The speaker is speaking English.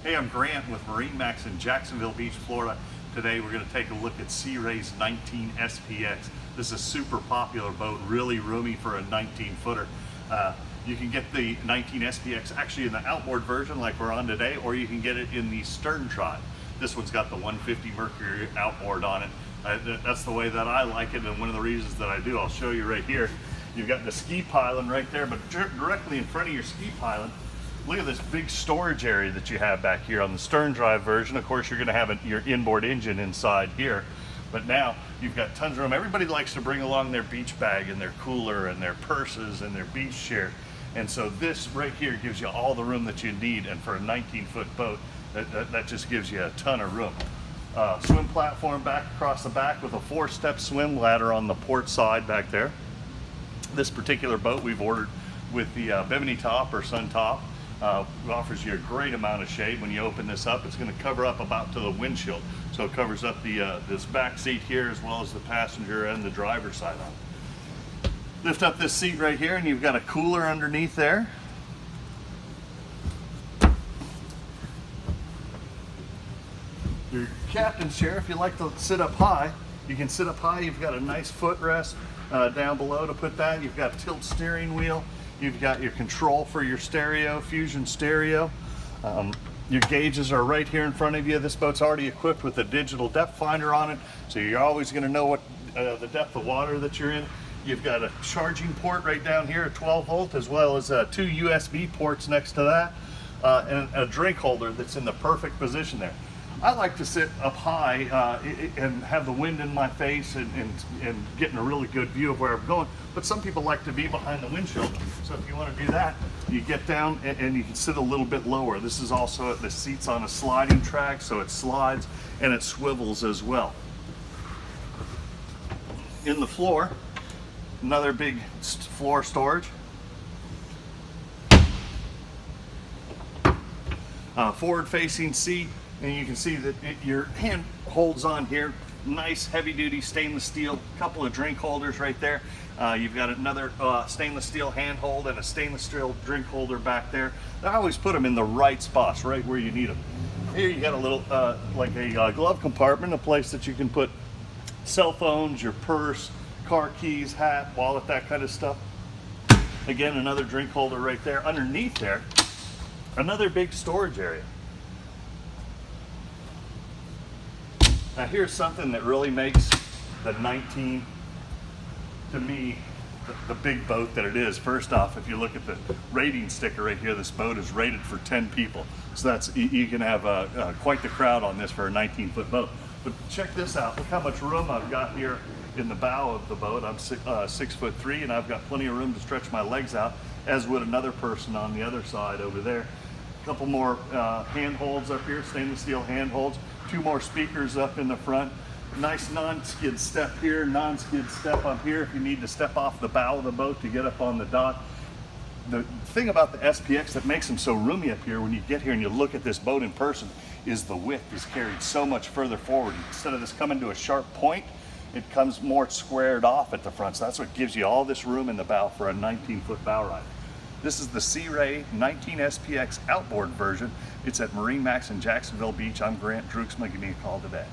Hey, I'm Grant with MarineMax in Jacksonville Beach, Florida. Today we're going to take a look at Sea Ray's 19 SPX. This is a super popular boat, really roomy for a 19-footer. You can get the 19 SPX actually in the outboard version like we're on today, or you can get it in the stern trod. This one's got the 150 Mercury outboard on it. That's the way that I like it, and one of the reasons that I do, I'll show you right here. You've got the ski pylon right there, but directly in front of your ski pylon, look at this big storage area that you have back here. On the stern drive version, of course, you're going to have your inboard engine inside here, but now you've got tons of room. Everybody likes to bring along their beach bag and their cooler and their purses and their beach chair, and so this right here gives you all the room that you need, and for a 19-foot boat, that just gives you a ton of room. Swim platform back across the back with a 4-step swim ladder on the port side back there. This particular boat we've ordered with the Bimini top or sun top. It offers you a great amount of shade. When you open this up, it's going to cover up about to the windshield, so it covers up the this back seat here as well as the passenger and the driver's side on it. Lift up this seat right here and you've got a cooler underneath there. Your captain's chair, if you like to sit up high, you can sit up high. You've got a nice footrest down below to put that. You've got a tilt steering wheel. You've got your control for your stereo, Fusion stereo. Your gauges are right here in front of you. This boat's already equipped with a digital depth finder on it, so you're always going to know what the depth of water that you're in. You've got a charging port right down here at 12 volt, as well as 2 USB ports next to that, and a drink holder that's in the perfect position there. I like to sit up high and have the wind in my face and getting a really good view of where I'm going. But some people like to be behind the windshield. So if you want to do that, you get down and you can sit a little bit lower. This is also, the seat's on a sliding track, so it slides and it swivels as well. In the floor, another big floor storage. Forward-facing seat. And you can see that your hand holds on here, nice heavy-duty stainless steel, couple of drink holders right there. You've got another stainless steel handhold and a stainless steel drink holder back there. I always put them in the right spots, right where you need them. Here you got a little, like a glove compartment, a place that you can put cell phones, your purse, car keys, hat, wallet, that kind of stuff. Again, another drink holder right there. Underneath there, another big storage area. Now here's something that really makes the 19, to me, the big boat that it is. First off, if you look at the rating sticker right here, this boat is rated for 10 people. So that's, you can have quite the crowd on this for a 19-foot boat. But check this out, look how much room I've got here in the bow of the boat. I'm 6'3", and I've got plenty of room to stretch my legs out, as would another person on the other side over there. A couple more handholds up here, stainless steel handholds. 2 more speakers up in the front. Nice non-skid step here, non-skid step up here if you need to step off the bow of the boat to get up on the dock. The thing about the SPX that makes them so roomy up here when you get here and you look at this boat in person is the width is carried so much further forward. Instead of this coming to a sharp point, it comes more squared off at the front. So that's what gives you all this room in the bow for a 19-foot bow ride. This is the Sea Ray 19 SPX outboard version. It's at MarineMax in Jacksonville Beach. I'm Grant Drooksma. Give me a call today.